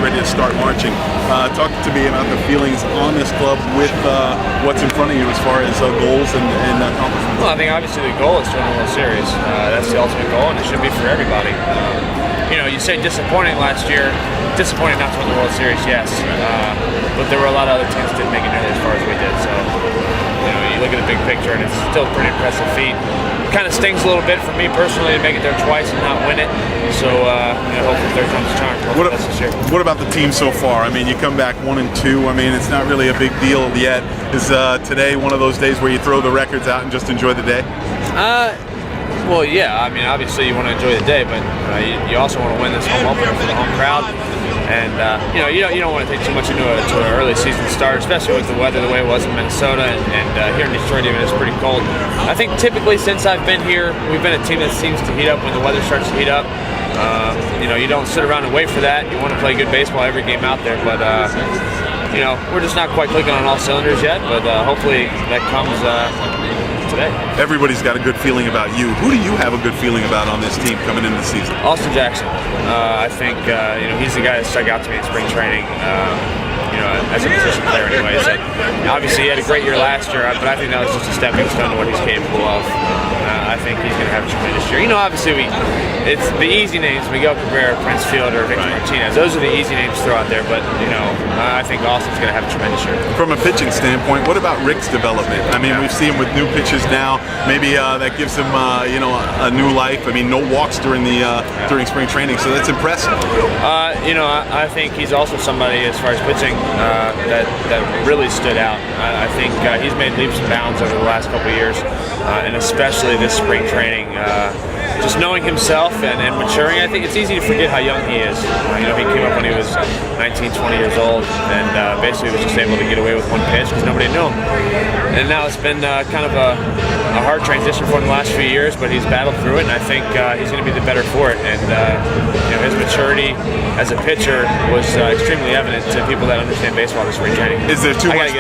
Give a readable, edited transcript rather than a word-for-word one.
ready to start marching. Talk to me about the feelings on this club with what's in front of you as far as goals and accomplishments. Well, I think obviously the goal is to win the World Series. That's the ultimate goal, and it should be for everybody. You say disappointing last year. Disappointing not to win the World Series, yes. But there were a lot of other teams that didn't make it nearly as far as we did. So, you look at the big picture, and it's still a pretty impressive feat. Kind of stings a little bit for me personally to make it there twice and not win it. So, hopefully third time's a charm. That's this year. What about the team so far? I mean, you come back 1-2. I mean, it's not really a big deal yet. Is today one of those days where you throw the records out and just enjoy the day? Well, yeah. I mean, obviously you want to enjoy the day, but you also want to win this home opener for the home crowd. And you don't want to take too much into an early season start, especially with the weather the way it was in Minnesota and here in Detroit even it's pretty cold. I think typically since I've been here, we've been a team that seems to heat up when the weather starts to heat up. You don't sit around and wait for that. You want to play good baseball every game out there, but we're just not quite clicking on all cylinders yet. But hopefully that comes today. Everybody's got a good feeling about you. Who do you have a good feeling about on this team coming into the season? Austin Jackson. I think he's the guy that stuck out to me in spring training. As a position player anyways. And obviously he had a great year last year, but I think that was just a stepping stone to what he's capable of. I think he's going to have a tremendous year. Obviously it's the easy names, Miguel Cabrera, Prince Fielder, Victor Martinez. Those are the easy names to throw out there, but I think Austin's going to have a tremendous year. From a pitching standpoint, what about Rick's development? I mean, we've seen him with new pitches now. Maybe that gives him a new life. I mean, no walks during during spring training, so that's impressive. I think he's also somebody as far as pitching that really stood out. I think he's made leaps and bounds over the last couple of years, and especially this spring training. Just knowing himself and maturing, I think it's easy to forget how young he is. He came up when he was 19, 20 years old, and basically was just able to get away with one pitch because nobody knew him. And now it's been kind of a hard transition for him the last few years, but he's battled through it, and I think he's going to be the better for it. And his maturity as a pitcher was extremely evident to people that understand baseball this spring training. Is there too much?